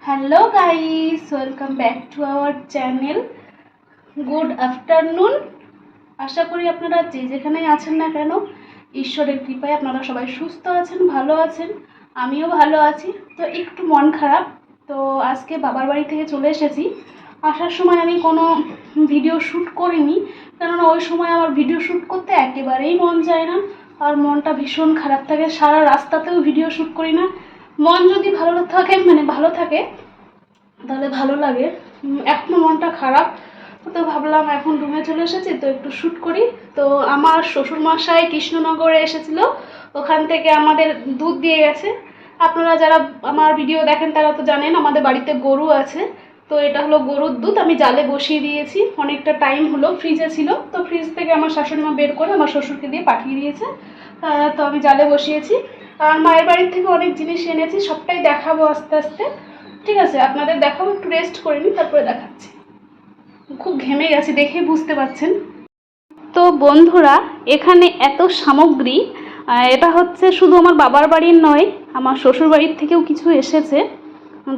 Hello guys, welcome back to our channel. Good afternoon. আশা করি আপনারা যে যেখানেই আছেন না কেন ঈশ্বরের কৃপায় আপনারা সবাই সুস্থ আছেন, ভালো আছেন। আমিও ভালো আছি। তো একটু মন খারাপ, তো আজকে বাবার বাড়ি থেকে চলে এসেছি। আসার সময় আমি কোনো ভিডিও শ্যুট করিনি, কেননা ওই সময় আমার ভিডিও শ্যুট করতে একেবারেই মন চায় না, আর মনটা ভীষণ খারাপ থাকে। সারা রাস্তাতেও ভিডিও শ্যুট করি না। মন যদি ভালো থাকে তাহলে ভালো লাগে। এখনও মনটা খারাপ, তো ভাবলাম এখন রুমে চলে এসেছি তো একটু শ্যুট করি। তো আমার শ্বশুরমশাই কৃষ্ণনগরে এসেছিল, ওখান থেকে আমাদের দুধ দিয়ে গেছে। আপনারা যারা আমার ভিডিও দেখেন তারা তো জানেন আমাদের বাড়িতে গরু আছে। তো এটা হলো গরুর দুধ, আমি জালে বসিয়ে দিয়েছি। অনেকটা টাইম হলো, ফ্রিজে ছিল, তো ফ্রিজ থেকে আমার শাশুড়িমা বের করে আমার শ্বশুরকে দিয়ে পাঠিয়ে দিয়েছে। তো আমি জালে বসিয়েছি। আর মায়ের বাড়ির থেকে অনেক জিনিস এনেছি, সবটাই দেখাবো আস্তে আস্তে। ঠিক আছে, আপনাদের দেখাবো, একটু রেস্ট করে নিই তারপরে দেখাচ্ছি। খুব ঘেমে গেছি, দেখেই বুঝতে পারছেন। তো বন্ধুরা, এখানে এত সামগ্রী, এটা হচ্ছে শুধু আমার বাবার বাড়ির নয়, আমার শ্বশুর বাড়ির থেকেও কিছু এসেছে।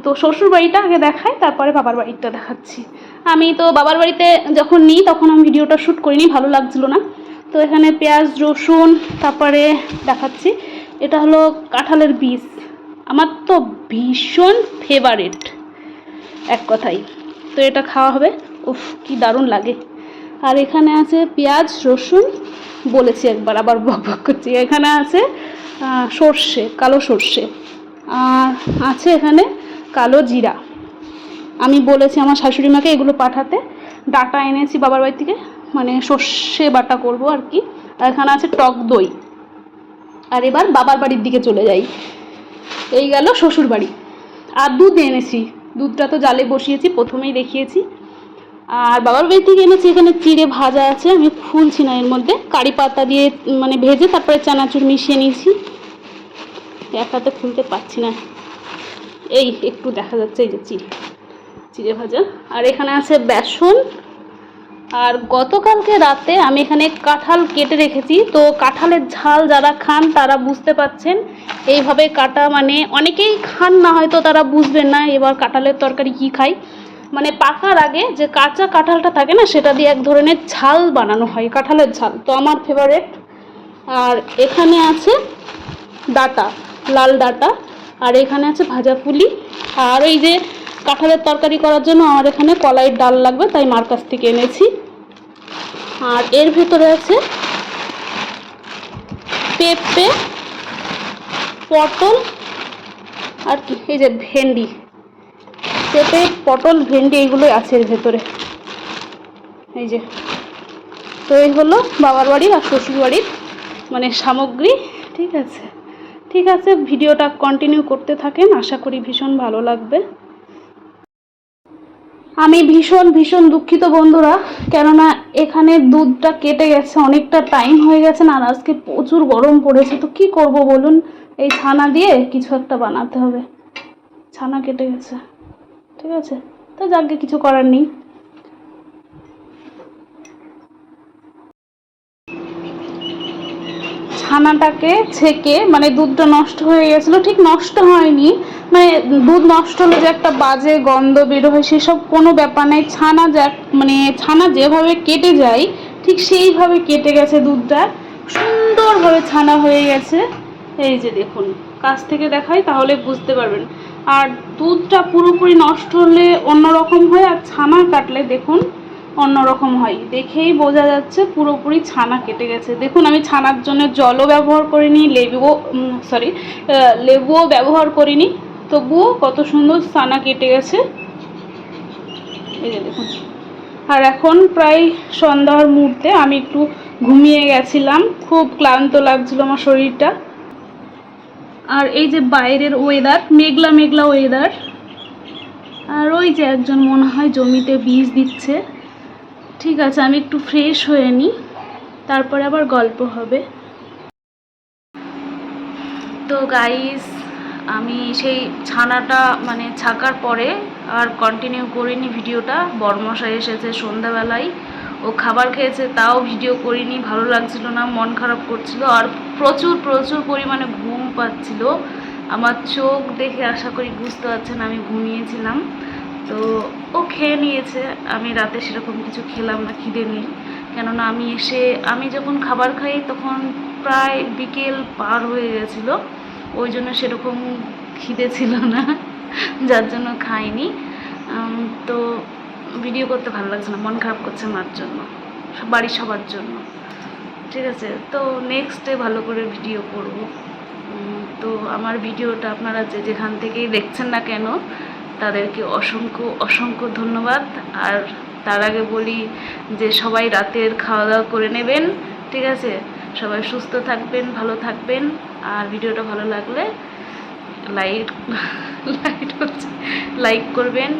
তো শ্বশুর বাড়িটা আগে দেখাই, তারপরে বাবার বাড়িটা দেখাচ্ছি। আমি তো বাবার বাড়িতে যখন নিই তখন আমি ভিডিওটা শ্যুট করিনি, ভালো লাগছিল না। তো এখানে পেঁয়াজ, রসুন, তারপরে দেখাচ্ছি এটা হলো কাঁঠালের বীজ। আমার তো ভীষণ ফেভারিট এক কথাই, তো এটা খাওয়া হবে। উফ, কি দারুণ লাগে। আর এখানে আছে পেঁয়াজ, রসুন, বলেছি একবার আবার বক করছি। এখানে আছে সর্ষে, কালো সর্ষে, আর আছে এখানে কালো জিরা। আমি বলেছি আমার শাশুড়ি মাকে এগুলো পাঠাতে। ডাটা এনেছি বাবার বাড়ি থেকে, মানে সর্ষে বাটা করব আর কি। আর এখানে আছে টক দই। আর এবার বাবার বাড়ির দিকে চলে যাই। এই গেল শ্বশুর বাড়ি। আর দুধ এনেছি, দুধটা তো জালে বসিয়েছি, প্রথমেই দেখিয়েছি। আর বাবার বাড়ি থেকে এনেছি এখানে চিড়ে ভাজা আছে, আমি খুলছি না, এর মধ্যে কারি পাতা দিয়ে মানে ভেজে তারপরে চানাচুর মিশিয়ে নিয়েছি। এক হাতে খুলতে পারছি না, এই একটু দেখা যাচ্ছে, এই যে চিড়ে ভাজা। আর এখানে আছে বেসন। আর গতকালকে রাতে আমি এখানে কাঁঠাল কেটে রেখেছি। তো কাঁঠালের ঝাল যারা খান তারা বুঝতে পাচ্ছেন, এইভাবে কাটা, মানে অনেকেই খান না হয়তো, তারা বুঝবেন না এবার কাঁঠালের তরকারি কি খাই। মানে পাকার আগে যে কাঁচা কাঁঠালটা থাকে না, সেটা দিয়ে এক ধরনের ঝাল বানানো হয়, কাঁঠালের ঝাল, তো আমার ফেভারিট। আর এখানে আছে ডাটা, লাল ডাটা। আর এখানে আছে ভাজা পুলি। আর এই যে কাঁঠালের তরকারি করার জন্য আমার এখানে কলাইয়ের ডাল লাগবে, তাই মার কাছ থেকে এনেছি। আর এর ভেতরে আছে পেঁপে, পটল, আর কি এই যে ভেন্ডি। পেঁপে, পটল, ভেন্ডি এইগুলোই আছে এর ভেতরে, এই যে। তো এই হলো বাবার বাড়ির আর শ্বশুর বাড়ির মানে সামগ্রী। ঠিক আছে, ঠিক আছে, ভিডিওটা কন্টিনিউ করতে থাকেন, আশা করি ভীষণ ভালো লাগবে। আমি ভীষণ ভীষণ দুঃখিত বন্ধুরা, কেননা এখানে দুধটা কেটে গেছে, অনেকটা টাইম হয়ে গেছে না, আর আজকে প্রচুর গরম পড়েছে। তো কি করব বলুন, এই ছানা দিয়ে কিছু একটা বানাতে হবে। ছানা কেটে গেছে, ঠিক আছে, তো যাকে কিছু করার নেই। ছানাটাকে ছেঁকে, মানে দুধটা নষ্ট হয়ে গেছিলো, ঠিক নষ্ট হয়নি, মানে দুধ নষ্ট হলে যে একটা বাজে গন্ধ বের হয় সেসব কোনো ব্যাপার নেই। ছানা মানে ছানা যেভাবে কেটে যায় ঠিক সেইভাবে কেটে গেছে দুধটা, সুন্দরভাবে ছানা হয়ে গেছে। এই যে দেখুন, কাছ থেকে দেখাই তাহলে বুঝতে পারবেন। আর দুধটা পুরোপুরি নষ্ট হলে অন্যরকম হয়, আর ছানা কাটলে দেখুন অন্যরকম হয়, দেখেই বোঝা যাচ্ছে পুরোপুরি ছানা কেটে গেছে। দেখুন, আমি ছানার জন্য জলও ব্যবহার করিনি, লেবুও ব্যবহার করিনি, তবুও কত সুন্দর ছানা কেটে গেছে, এই যে দেখুন। আর এখন প্রায় সন্ধ্যার মুহূর্তে, আমি একটু ঘুমিয়ে গেছিলাম, খুব ক্লান্ত লাগছিল আমার শরীরটা। আর এই যে বাইরের ওয়েদার, মেঘলা মেঘলা ওয়েদার। আর ওই যে একজন মনে হয় জমিতে বীজ দিচ্ছে। ঠিক আছে, আমি একটু ফ্রেশ হয়ে নিই, তারপরে আবার গল্প হবে। তো গাইস, আমি সেই ছানাটা মানে ছাকার পরে আর কন্টিনিউ করিনি ভিডিওটা। বড়মশাই এসেছে সন্ধ্যাবেলায়, ও খাবার খেয়েছে, তাও ভিডিও করিনি, ভালো লাগছিল না, মন খারাপ করছিল, আর প্রচুর প্রচুর পরিমাণে ঘুম পাচ্ছিল। আমার চোখ দেখে আশা করি বুঝতে পারছেন আমি ঘুমিয়েছিলাম। তো ও খেয়ে নিয়েছে, আমি রাতে সেরকম কিছু খেলাম না, খিদে নেই। কেননা আমি যখন খাবার খাই তখন প্রায় বিকেল পার হয়ে গেছিলো, ওই জন্য সেরকম খিদে ছিল না, যার জন্য খাইনি। তো ভিডিও করতে ভালো লাগছে না, মন খারাপ করছে মার জন্য, বাড়ির সবার জন্য। ঠিক আছে, তো নেক্সটে ভালো করে ভিডিও করব। তো আমার ভিডিওটা আপনারা যেখান থেকেই দেখছেন না কেন তাদেরকে অসংখ্য অসংখ্য ধন্যবাদ। আর তার আগে বলি যে সবাই রাতের খাওয়া দাওয়া করে নেবেন, ঠিক আছে? সবাই সুস্থ থাকবেন, ভালো থাকবেন। আর ভিডিওটা ভালো লাগলে লাইক করবেন,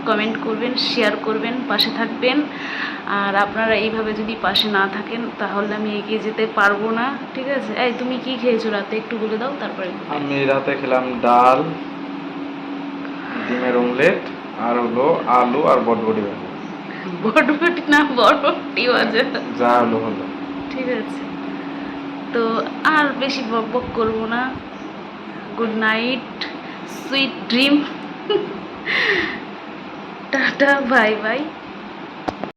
কমেন্ট করবেন, শেয়ার করবেন, পাশে থাকবেন। আর আপনারা এইভাবে যদি পাশে না থাকেন তাহলে আমি এগিয়ে যেতে পারবো না, ঠিক আছে? এই তুমি কি খেয়েছো রাতে একটু বলে দাও তারপরে। আমি রাতে খেলাম ডাল, ডিমের অমলেট, আর হলো আলু আর বটবটি ভাজা। বটবটি না বরবটি ভাজা, যা হলো। ঠিক আছে, তো আর বেশি বক বক করবো না। Good night, sweet dream, tata, bye bye.